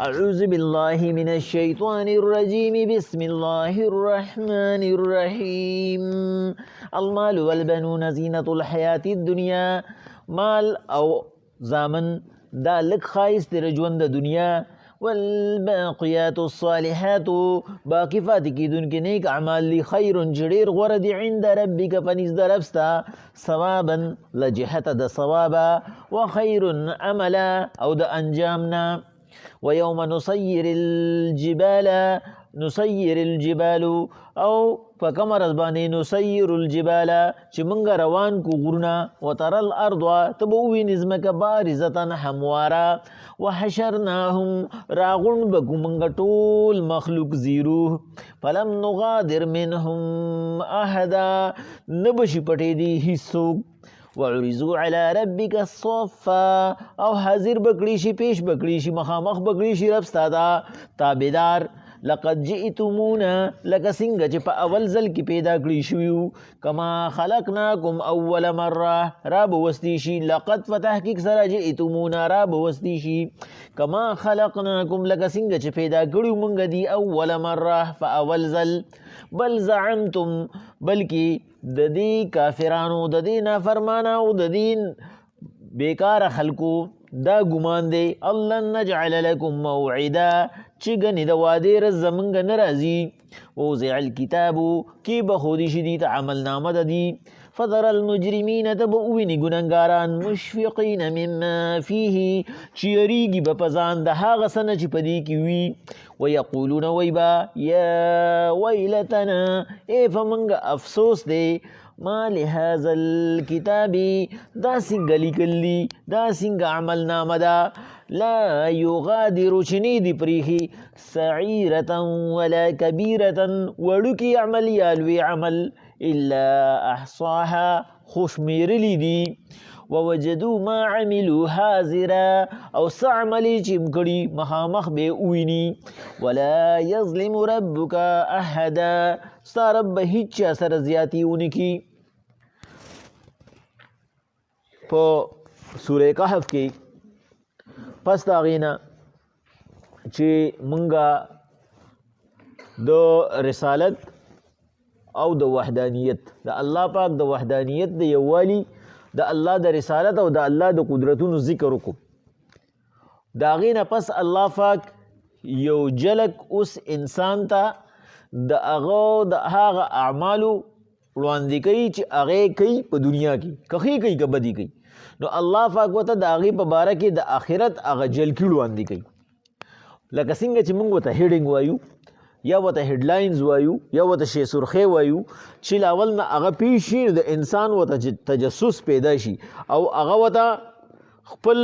أعوذ بالله من الشيطان الرجيم بسم الله الرحمن الرحيم المال والبنون زينة الحياة الدنيا مال او زامن دا لک خایست رجوند دنیا والباقيات الصالحات باقی فاتح کی دن کے نیک اعمال لی خیر جڑیر غرد عند ربک پنیز دربستا ثوابا لجحت دا ثوابا وخیر عملا او دا انجامنا ويوم نصير الجبال او فکم رزبانی نصير الجبال چی منگا روان کو غرنا وترى الارض تبوی نزمک بارزتا حموارا وحشرناهم راغن بکو منگا طول مخلوق زیرو فلم نغادر منهم احدا نبشی پٹی دی حصوک وعرضوا على ربك الصفا او حاضر بکڑیشی پیش بکڑیشی مخامخ بکڑیشی رب ستادا تابدار لقد جئتمونا لکا سنگا چی پا اول زل کی پیدا کڑیشویو کما خلقناکم اول مرہ راب وستیشی لقد فتحقیق سرا جئتمونا راب وستیشی کما خلقناکم لکا سنگا چی پیدا کڑیو منگا دی اول مرہ فا اول زل بل زعمتم بلکی ددی کافرانو ددی نافرماناو ددی بیکار خلقو دا گمان دے اللہ نجعل لکم موعدا چگنی دا وادی رز منگ نرازی ووزع الكتابو کی بخودی شدید عمل نامد دی فذر المجرمین تبعوینی گننگاران مشفقین مما فیه چیریگی بپزان دا حاغسن چی پدی کیوی ویقولون ویبا یا ویلتنا اے فمنگ افسوس دے ما لهذا الكتاب دا سنگ لکلی دا سنگ عمل نامدا لا يغادر چنید پریخی سعیرتا ولا کبیرتا وڑکی عمل یالوی عمل الا احصاها خوشمیرلی دی ووجدوا ما عملوا حاضرا او سعملی چمکڑی مخامخ بے اوینی ولا يظلم ربک احدا ستا رب ہیچ اثر زیاتی انکی پا سورہ کہف کی پس داغینا چی منگا دو رسالت او د وحدانیت د الله پاک د وحدانیت د یوالی د الله د رسالت او د الله د قدرتونو ذکر وکړو داغینا پس الله پاک یو جلک اس انسان تا د هغه د هغه اعمالو وړاندې کوي چې هغه کوي په دنیا کې کخی کوي که بدی کوي نو الله پاک وته د هغې په باره کې د آخرت هغه جلکي وړاندې کوي لکه څنګه چې موږ ورته هیډینګ وایو یا ورته هیډلاینز وایو یا ورته شی سرخی وایو چې لاول نه هغه پیش شي د انسان ورته تجسس پیدا شي او هغه ورته خپل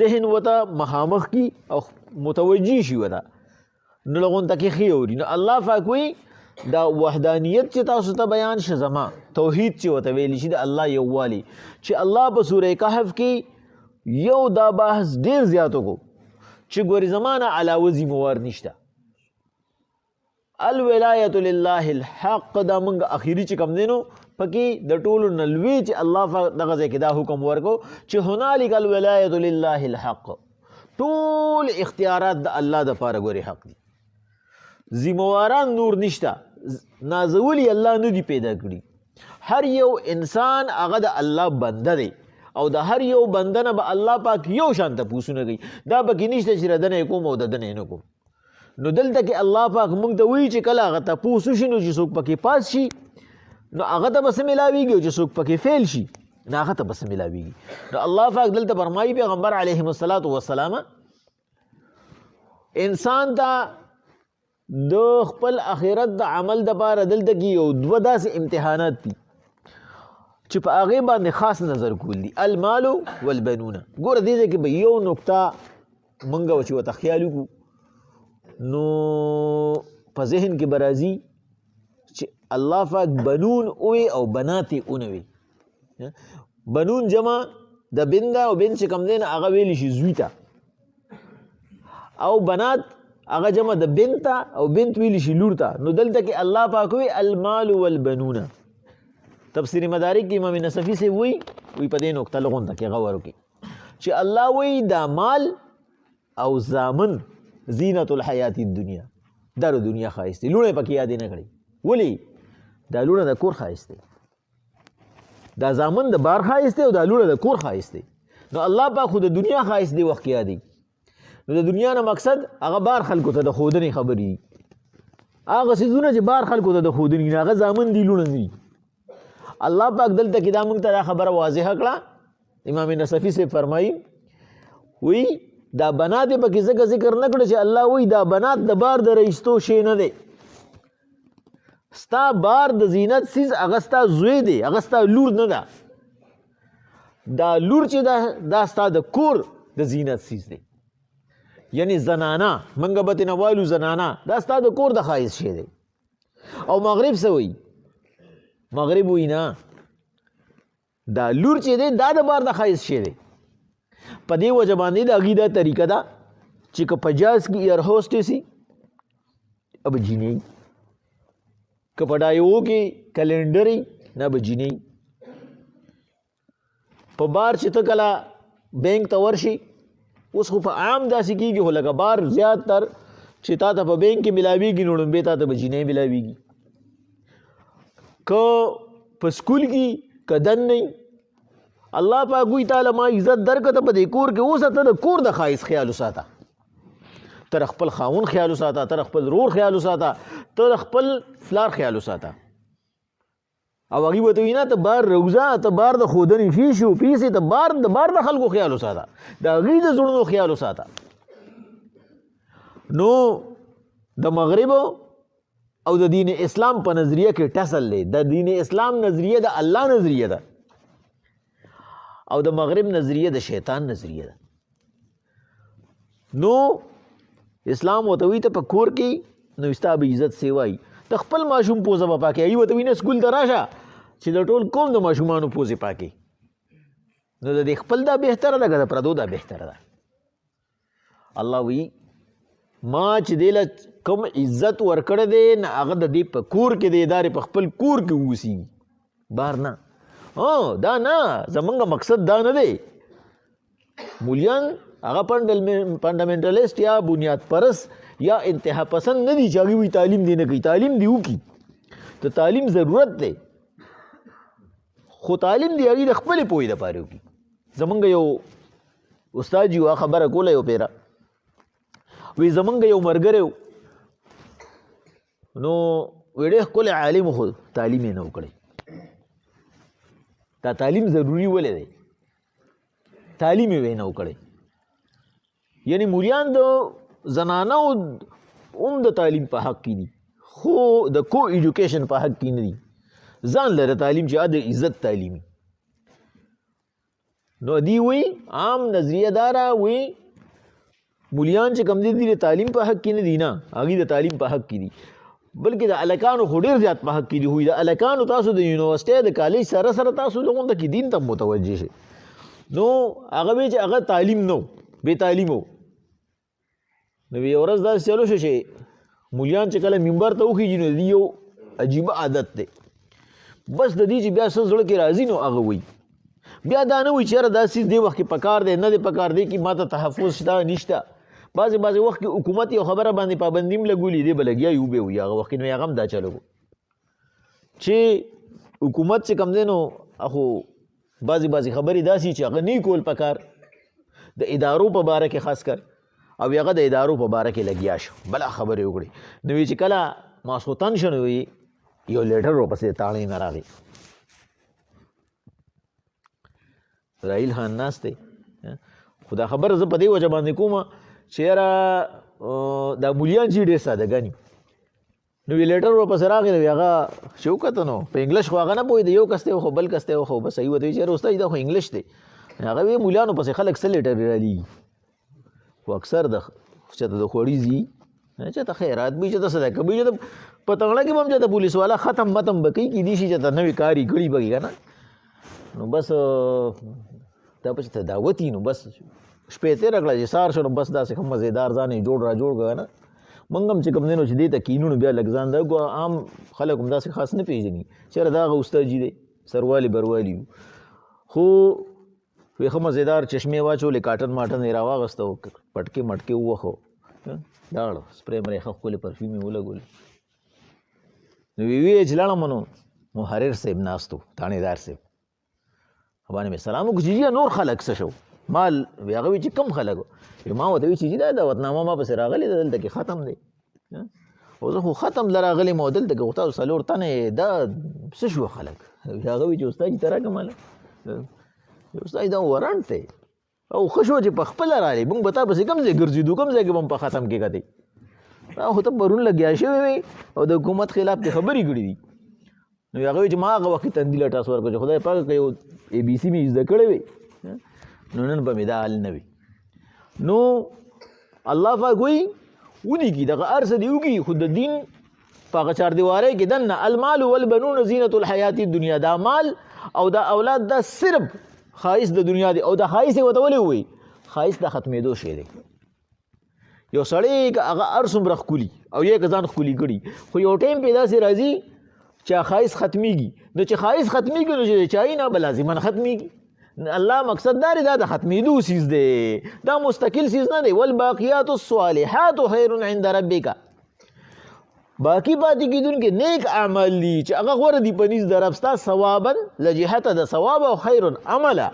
ذهن ورته مخامخ کی او متوجه شي ورته نو لغون ته کې ښې اوري نو الله پاک وایي دا وحدانیت چې تاسو ته بیان شه زما توحید چې ورته ویلی شي د الله یووالی چې الله په سورې کهف کې یو دا بحث ډېر زیات وکړو چې ګورې زما نه علاوه ذموار نشته الولایت لله الحق دا منګ اخیری چې کم دی نو پکې د ټولو نه لوی چې الله دغه ځای کې دا حکم ورکو چې هنالک الولایت لله الحق ټول اختیارات د الله دپاره ګورې حق دي ذمواران نور نشته نازولی الله نه دی پیدا کړي هر یو انسان هغه د الله بنده دی او د هر یو بنده نه به الله پاک یو شان تپوسونه کوي دا پکې نشته چې ردنه یې کوم او ددنه یې نه کوم نو دلته کې الله پاک موږ ته وایي چې کله هغه تپوس وشي نو چې څوک پکې پاس شي نو هغه ته به څه ملاویږي او چې څوک پکې فیل شي نو هغه ته به څه ملاویږي نو الله پاک دلته فرمایي پیغمبر علیهم الصلاة والسلام انسان ته د خپل آخرت د عمل دپاره دلته کې یو دوه داسې امتحانات دي چې په هغې باندې خاص نظر کول دي المال والبنون ګوره دې ځای کې به یو نکته موږ چې ورته خیال وکړو نو په ذهن کې به راځي چې الله پاک بنون اوی او بنات یې اونوي بنون جمع د بن ده او بن چې کوم دی نه هغه ویلی شي زوی ته او بنات هغه جمع د بنت او بنت ویلی شي لور ته نو دلته کې الله پاک وی المال والبنون تفسیر مدارک کې امام نصفی سے وی په دې نقطه لغون ته کې غور وکړي چې الله وی دا مال او زامن زینت الحیات الدنیا، دا د دنیا ښایست دی. لوڼې پکې یادې نه کړې. ولې؟ دا لوڼه د کور ښایست دی، دا زامن د بار ښایست دی او دا لوڼه د کور ښایست دی. نو الله پاک خو د دنیا ښایست دی وخت کې یادوي. نو د دنیا نه مقصد هغه بار خلکو ته د ښودنې خبرې دي. هغه څیزونه چې بار خلکو ته د ښودنې دي هغه زامن دي، لوڼه نه دي. الله پاک دلته کې دا موږ ته دا خبره واضحه کړه. امام نصفي صاحب فرمایي وی دا بنات یې پکې ځکه ذکر نه کړه چې الله وی دا بنات د بار د رئیستو شی نه دی. ستا بار د زینت سیز هغه ستا زوی دی، هغه ستا لور نه ده. دا لور چې دا ستا د کور د زینت سیز دی. یعنی زنانه منګه به ترېنه وایلو زنانه دا ستا د کور د ښایست شی دی. او مغرب څه وایي؟ مغرب وایي نه، دا لور چې دی دا د بار د ښایست شی دی. په دې وجه باندې د هغې دا طریقه ده چې که په جاز کې ایئر هوسټس وي اب جینۍ، که په ډایو کې کلنډر وي نه به جینۍ. په بار چې ته کله بینک ته ورشي، اوس خو په عام داسې کېږي خو لکه بار زیات تر چې تا ته په بینک کې ملاویږي نو لومبې تا ته به جینۍ ملاویږي. که په سکول کې که دننۍ الله پاک وایي تعالی ما عزت درکړه ته په دې کور کې اوسه، ته د کور د ښایست خیال وساته، ته د خپل خاوند خیال وساته، ته د خپل رور خیال وساته، ته د خپل پلار خیال وساته. او هغې به ته وایي نه ته بار روزه، ته بار د ښودنې فیس و پیسې، ته د بار د خلکو خیال وساته، د هغې د زړونو خیال وساته. نو د مغرب او د دین اسلام په نظریه کې ټسل دی. د دین اسلام نظریه د الله نظریه ده او د مغرب نظریه د شیطان نظریه ده. نو اسلام ورته وایي ته په کور کې نو ستا به عزت سیوایي، د خپل ماشوم پوزه به پاکې. هغې ورته وایي نه سکول ته راشه چې د ټول قوم د ماشومانو پوزې پاکې. نو د دې خپل دا بهتره ده که د پردو دا بهتره ده؟ الله وایي ما چې دې له کوم عزت ورکړی دی نه هغه د دې په کور کې دی، دا په خپل کور کې اوسېږي، بار نه. دا نه زمونږ مقصد دا نه دی. مولیان هغه فنډامنټلیسټ یا بنیاد پرست یا انتها پسند نه دي چې هغوی وایي تعلیم دی نه کوي. تعلیم دی وکړي، د تعلیم ضرورت دی، خو تعلیم دی هغوی د خپلې پوهې دپاره وکړي. زمونږ یو استاد یو خبره کوله یو پیره، وی زمونږ یو ملګری و نو وی ډېر ښکلی عالم خو تعلیم یې نه و کړی. دا تعلیم ضروري ولې دی؟ تعلیم یې نه و کړی. یعنی مولیان د زنانو هم د تعلیم په حق کې دي خو د کو ایجوکیشن په حق کې نه دي. ځان لره تعلیم چې د عزت تعلیمي. نو دی وی عام نظریه داره وی مولیان چې کم دي د تعلیم په حق کې نه دي، نه هغوی د تعلیم په حق کې دي، بلکې د الکانو خو ډېر زیات په حق کې دي. خو د الکانو تاسو د یونیورسټۍ د کالج سره سره تاسو دغونته کې دین ته متوجه شئ. نو هغه وی چې هغه تعلیم نه و، بې تعلیم و. نو یو ورځ داسې چلو شو چې مولیان چې کله منبر ته وخېږي نو د دې یو عجیبه عادت دی، بس د دې چې بیا څه زړه کې راځي نو هغه وایي. بیا دا نه وایي چې یاره دا څیز دې وخت کې پکار دی، نه دی پکار دی کې ما ته تحفظ شته نشته. بعضې وخت کې حکومت یو خبره باندې پابندي هم لګولي دی به لګیا یو به وي هغه وخت کې. نو هغه هم دا چلو چې حکومت چې کوم دی نو خو بعضې خبرې داسې چې هغه نه کول پکار، د ادارو په باره کې خاص کر، او هغه د ادارو په باره کې لګیا شو بله خبرې وکړي. نو چې کله ماسخوتن شو نو یو لیټر ورپسې تاڼې نه راغی. راحیل خان ناست دی. خو دا خبره زه په دې وجه باندې کومه چې یاره دا مولیان چې ډېر سادهګاني. نو یو لیټر ورپسې راغی، نو هغه چې وکته نو په انګلیش خو هغه نه پوهېده، یو کس دی خو بل کس دی خو بس صحیح ورته وایي چې یاره استاد دا خو انګلیش دی. هغه وایي مولیانو پسې خلک څه لیټر رالیږي، خو اکثر د چېته د خوړي ځي، چېته خیرات به وي، چېته صدقه به وي، چېته په تنګړه کې به هم چېته پولیس والا ختم متم به کوي، کیدای شي چېته نوې کاري کړي به که نه. نو بس دا به چېته دعوت وي نو بس شپې تېره کړه چې سهار شو نو بس داسې ښه مزېدار ځان یې جوړ که نه. موږ هم چې کوم دی نو چې دې ته کینو نو بیا لږ ځان دا عام خلک هم داسې خاص نه پېژني چې یاره دا هغه استاد جي دی سروالي بروالي وو. خو وی ښه مزېدار چشمې واچولې، کاټن ماټن یې راواغسته، پټکې مټکې ووښو، لاړو سپری مرې ښه ښکلې پرفیوم یې ولګولې نو ویې چې لاړم نو محرر صاحب ناست و تانیدار صاحب باندې مې سلام وکړو چې نور خلک څه شو ما هغه وی چې کم خلک ما ورته وی چې دا دعوتنامه ما پسې راغلې ده دلته کې ختم دی او زه خو ختم له راغلی ما دلته کې خو تاسو څلور تنې دا څه شو خلک هغه وی چې استاد ته راکړه ماله استاد دا ورانټ دی او ښه شو چې په خپله راغلی موږ به تا پسې کوم ځای ګرځېدو کوم ځای کې به هم په ختم کې کتې خو ته پرون لګیا شوی وی او د حکومت خلاف دې خبرې کړي دي نو هغه وی چې ما هغه وخت تندي له ټاس ورکړو چې خدای پاک که یو ABC مې زده کړی وی نو نن به مې دا حال نه وي نو الله پاک وایي ودیږي دغه هر څه دې وکړي خو د دین په هغه چاردیوارۍ کې دننه المال والبنون زینة الحیات الدنیا دا مال او دا اولاد دا صرف ښایست د دنیا دی او دا ښایست یې ورته ولې ووایي ښایست د ختمېدو شی دی یو سړی که هغه هر څومره ښکلي او یې که ځان ښکلي کړي خو یو ټایم پې داسې راځي چې ښایست ختمېږي نو چې ښایست ختمېږي نو چې د چایي نه به لازماً ختمېږي الله مقصد دا دی دا د ختمېدو سیز دی دا مستقل سیز نه دی والباقیات الصالحات خیر عند ربک باقی پاتې کېدونکي نیک اعمال دي چې هغه غوره دي په نزد د رب ستا ثوابا له جهته د ثواب او خیر عمله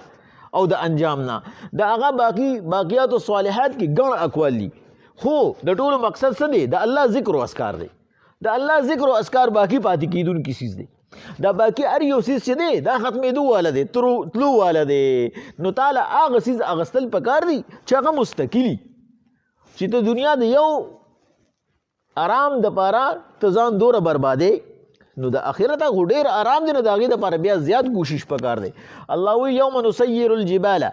او د انجام نه د هغه باقیات الصالحات کې ګڼ اقوال دي خو د ټولو مقصد څه دی د الله ذکر او اذکار دی د الله ذکر او اذکار باقی پاتې کېدونکي سیز دی دا باقی هر یو سیز چې دی دا ختمېدو والا دی تلو والا دی نو تعالی هغه سیز اغوستل پکار دی چې هغه مستقلي چې ته دنیا د یو آرام دپاره ته ځان دوره بربادې نو د آخرت هغه ډېر آرام دی نو د هغې دپاره بیا زیات کوشش پکار دی الله وایي یوم نسیر الجبال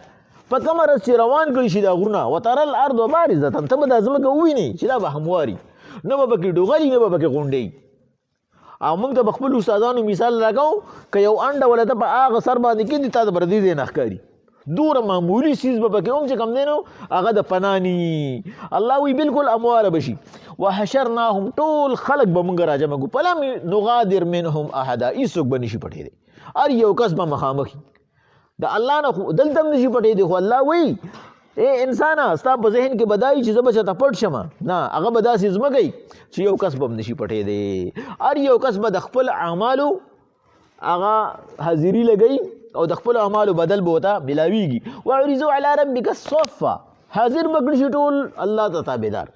په کومه ورځ چې روان کړي شي دا غرونه وترى الارض بارزة ته به دا ځمکه ووینې چې دا به همواري نه به پکې ډوغلي نه به پکې غونډې او موږ ته به خپل استادانو مثال راکوو که یو انډه ولته په هغه سر باندې کېږدي تا ته به د دې ځای نه ښکاري دوره معمولي سیز به پکې هم چې کوم دی نو هغه د پناه نه الله وی بالکل امواره به شي وحشرناهم ټول خلق به موږ راجمع کړو فلم نغادر منهم احدا هېڅوک به نشي پټېدی هر یو کس به مخامخ د الله نه خو دلته هم نشي پټېدی خو الله وایي اے انسانه ستا په ذهن کې بدایي چې زه به چېرته پټ شم نه هغه به داسې ځمکئ چې یو کس به هم نشي پټېدی هر یو کس به د خپل اعمالو هغه حاضري لګوي او د خپل اعمالو بدل به ورته ملاویږي وعرضوا علی ربک صفا حاضر به کړي شي ټول الله ته تابعدار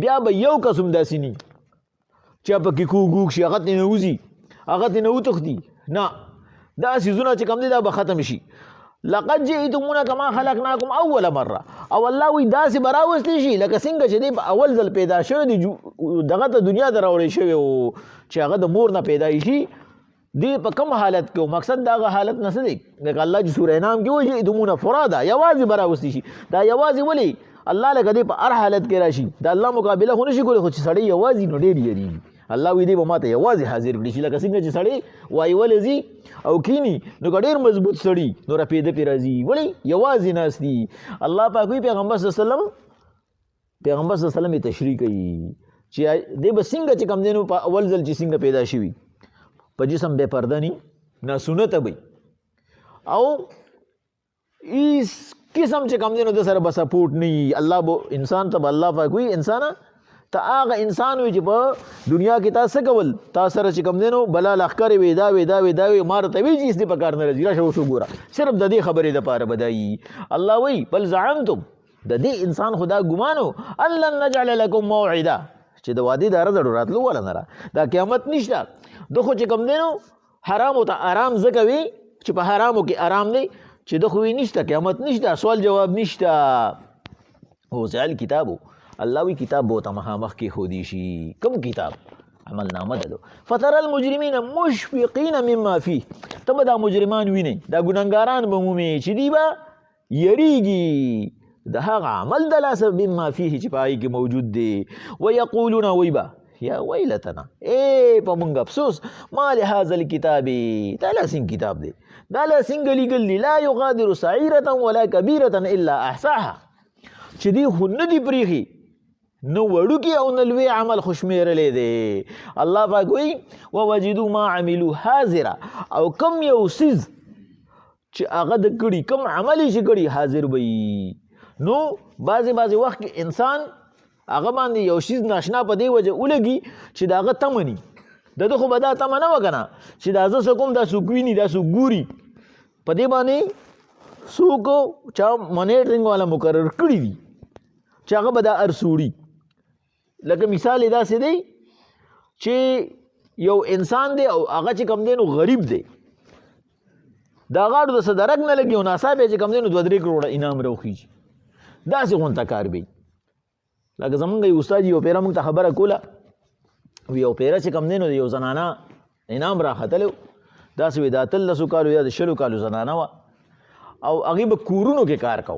بیا به یو کس هم داسې نه چې پکې کوږ شي هغه ترې نه وځي هغه ترې نه وتښتي نه دا څیزونه چې کوم دي دا به ختم شي لقد جئتمونا كما خلقناكم اول مره او الله وی داسې به راوستلی شي لکه څنګه چې دی په اول ځل پیدا شوی دی دغه ته دنیا ته راوړی شوی و چې هغه د مور نه پیدا شي دی په کوم حالت کې مقصد دا هغه حالت نه څه دی لکه الله چې سوره انعام کې وایي جئتمونا فرادا یوازې به راوستلی شي دا یوازې ولې الله لکه دی په هر حالت کې راشي د الله مقابله خو نشي کولی خو چې سړی یوازې نو ډېر یېرېږي الله وی دی به ماته یوازې حاضر کړي شي لکه څنګه چې سړی وایولی ځي او کینی نو که ډېر مضبوط سړي نو رپېده پرې راځي ولې یوازې ناست دي الله پاک وایي پیغمبر صلی الله علیه وسلم یې تشریح کوي چې دی به څنګه چې کوم دی نو په اول ځل چې څنګه پیدا شوي په جسم بې پرده ني ناسونته به او هېڅ قسم چې کوم دی نو د سره به سپورټ نه وي الله به انسان ته به الله پاک وایي انسانه ته هغه انسان وي چې په دنیا کې تا څه کول تا سره چې کوم دی نو بلا لښکرې وې دا وې دا وې دا وې ما راته وایي چې هېڅ دې په کار نه راځي راشه اوس وګوره صرف د دې خبرې دپاره به دا وي الله وایي بل زعمتم د دې انسان خو دا ګمان و ان لن نجعل لکم موعدا چې د وادي د رزړو راتلو والا نه را دا قیامت نشته ده خو چې کوم دی نو حرامو ته آرام ځکه وي چې په حرامو کې آرام دی چې ده خو وی نشته قیامت نشته سوال جواب نشته وزعل کتابو الله وی کتاب به ورته مخامخ کېښودی شي کوم کتاب عمل نامه ده فتر المجرمین مشفقین مما فيه ته به دا مجرمان وینئ دا ګنهګاران به مومې چې دی به یریږي د هغه عمل د لاسه مما فيه چې په هغې کې موجود دی ویقولون وی به یا ویلتنا اے په مونږ افسوس ما لهذا الکتاب دا لا څنګه کتاب دی دا لا څنګه لیکل دی لا یغادر صغیرة ولا کبیرة الا احصاها چې دی خو نه دی پرېښي نو وړوکی او نه لوی عمل خو شمېرلی دی الله پاک وایي ووجدوا ما عملوا حاضره او کم یو څیز چې هغه د کړي کم عمل یې چې کړي حاضر به وي نو بعضې وخت کې انسان هغه باندې یو شیز ناشنا په دې وجه ولګي چې د هغه تمه ني د ده خو به دا تمه نه وه که نه چې دا زه څه کوم دا څوک ویني دا څوک ګوري په دې باندې څوک چا منیټرنګ والا مقرر کړي دي چې هغه به دا ارسوړي لکه مثال یې داسې دی چې یو انسان دی او هغه چې کوم دی نو غریب دی دا غاړو د څه درک نه لګي او ناڅاپه چې کوم دی نو 2-3 کروړه انعام راوخیږي داسې غونته کار به لکه زمونږ یو استاد یو پیره موږ ته خبره کوله وی یو پیره چې کوم دی نو د یو زنانه انعام راختلی داسې وي د 13 کالو یا د 20 کالو زنانه وه او هغې به کورونو کې کار کو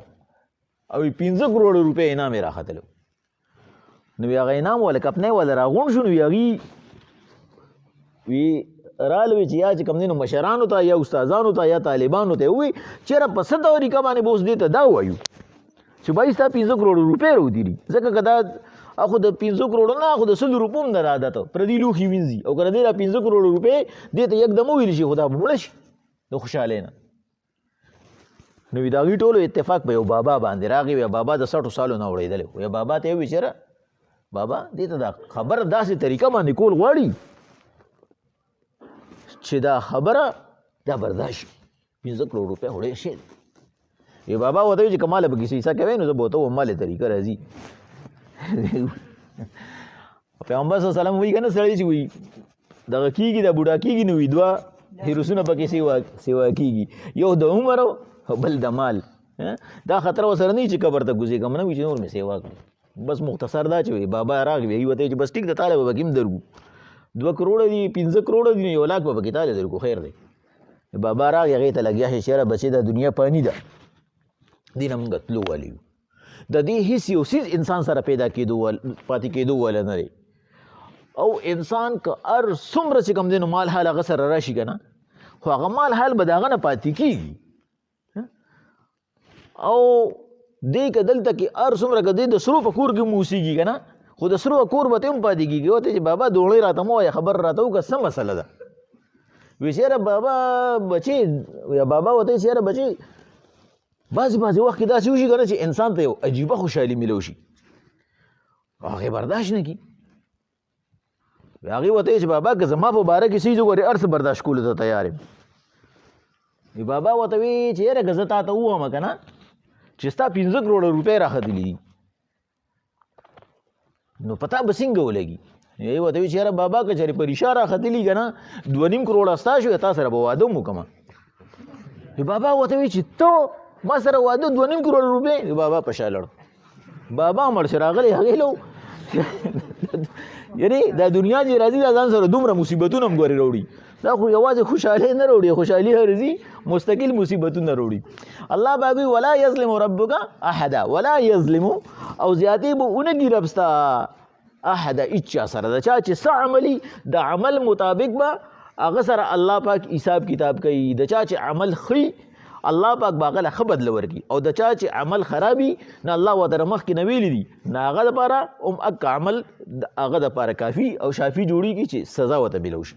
او 15 کروړ روپۍ انعام یې راختلی نو وی هغه انعام وله کپنی وله راغونډ شو نو وی هغې وی رالوي چې یا چې کوم دی نو مشرانو ته یا استادانو ته یا طالبانو ته ووایي چېرې په څه طریقه باندې به اوس دې ته دا ووایو چې بھائی ستا 15 کروړ روپۍ راودېري ځکه که دا خو د 15 کروړو نه خو د 100 روپو هم د عادت پردي لوښي وینځي او که د دې دا 15 کروړ روپۍ دې ته یکدم وویل شي خو دا به مړه شي د خوشحالۍ نه نو د هغوی ټولو اتفاق په یو بابا باندې راغی وی بابا د 60 سالو نه وړېدلی وی بابا ته یې وویل چېره بابا دې ته دا خبره داسې طریقه باندې کول غواړي چې دا خبره دا برداشت شي 15 کروړ روپۍ وړې شي وی بابا ورته وایي چې که ماله به کیسه حصه کوې نو زه به ورته ووایم مالې طریقه راځي پیغمبر صلی الله علیه وسلم وایي که نه سړی چې وایي دغه کېږي دا بوډا کېږي نو وي 2 هیروسونه پکې سیوا کېږي یو د عمر او بل د مال دا خطر ورسره نه وي چې قبر ته ګوزېږم نه وي چې نور مې سیوا کړي بس مختصر دا چې وایي بابا راغی وایي ورته چې بس ټیک د تاله به پکې هم درګو 2 کروړه دي 15 کروړه دي 1 لاک به پکې تاله درګو خیر دی بابا راغی هغې ته لګیا شي چېره بچې دا دنیا پانی ده دې نه مونږ تلو والی یو د دې هېڅ یو څیز انسان سره پیدا پاتې کېدو والا نه دی او انسان که هر څومره چې کوم دی نو مال حال هغه سره راشي که نه خو هغه مال حال به د هغه نه پاتې کېږي او دی که دلته کې هر څومره که دی د سرو په کور کې موسیږي که نه خو د سرو کور به ته هم پاتې کېږي ورته چې بابا دوړۍ راته مه وایه خبر راته وکړه څه مسله ده وایي چېره بابا بچې یا بابا ورته یې چېره بچې بعضې وخت کې داسې وشي که نه چې انسان ته یو عجیبه خوشحالي میلو شي هغې برداشت نه کړي هغې ورته وایي چې بابا که زما په باره کې څه وګورې هر څه برداشت کولو ته تیار یم بابا ورته وایي چې یاره که زه تا ته ووایم که نه چې ستا 15 کروړه روپۍ راختلي دي نو په تا به څنګه ولګي یې ورته وایي چې یاره بابا که چېرې په ریښه راختلي که نه 2.5 کروړه ستا شوې تا سره به واده هم وکړمه بابا ورته وایي چې ته ما سره واده 2.5 کروړ روپۍ بابا په شا لړ بابا مړ شو راغلی هغې لو یعنې دا دنیا چې راځي دا ځان سره دومره مصیبتونه هم ګورې راوړي دا خو یوازې خوشحالي نه راوړي خوشحالي راځي مستقل مصیبتونه راوړي الله باقي ولا یظلم ربک احدا ولا یظلم او زیاتې به ونه کړي رب ستا احدا هېچا سره د چا چې څه عملي د عمل مطابق به هغه سره الله پاک حساب کتاب کوي د چا چې عمل ښي الله پاک به هغه له ښه بدله ورکړي او د چا چې عمل خرابي نه الله ورته مخکې نه ویلي دي نه هغه دپاره هم اک عمل هغه دپاره کافي او شافي جوړېږي چې سزا ورته میلو شي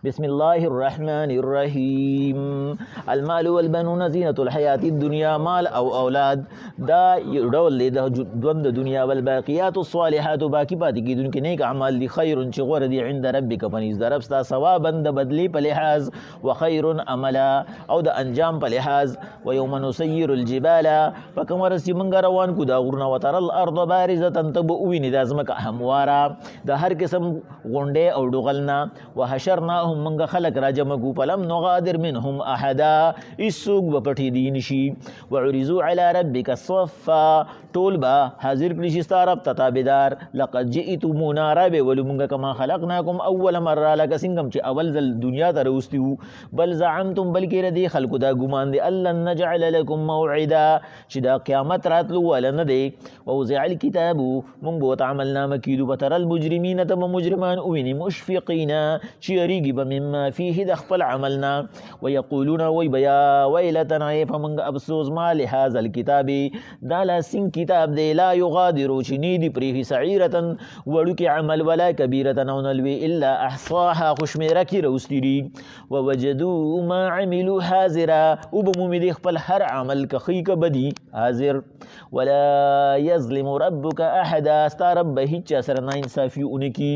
بسم الله الرحمن الرحیم المال والبنون زینة الحیات الدنیا مال او اولاد دا یو ډول دی د ژوند د دنیا والباقیات الصالحات باقي پاتې کېدونکي نیک اعمال دي خیر چې غوره دي عند ربک په نزد رب ستا ثوابا د بدلې په لحاظ وخیر عملا او د انجام په لحاظ ویوم نسیر الجبال په کومه ورځ چې موږ روان کړو دا غرونه وتر الارض بارزة ته به ووینې دا ځمکه همواره د هر قسم غونډې او ډغل نه وحشرناهم منګه خلق راجمع کو فلم نغادر منهم احدا اسوق بپټی دین شي وعرضوا على ربك صفا ټول با حاضر کړي شي ستاره تتابدار لقد جئتمونا رب ولمنګه کما خلقناكم اول مره لك سنگم چې اول ځل دنیا ته راوستیو بل زعمتم بلکې ردی خلق دا ګمان دي الله نجعل لكم موعدا چې دا قیامت راتلو ولا نه دی ووزع الكتاب من بوت عملنا مکیدو بتر المجرمین تم مجرمان ویني مشفقین چې ریږي مما فيه د خپل عملنا ويقولون وی بیا ویلتنا فمنگ افسوس ما لهذا الكتاب دا لاسین کتاب دی لا یغادرو چنی دی پریخی سعیرتن وڑکی عمل ولا کبیرتن اونلوی الا احصاها خوشمیرہ کی روستی دی ووجدو ما عملو حاضرہ وبمومی دی خپل هر عمل کخی کبدی حاضر ولا یظلم ربک احدا ستا رب هیچ سر نا انصافی انکی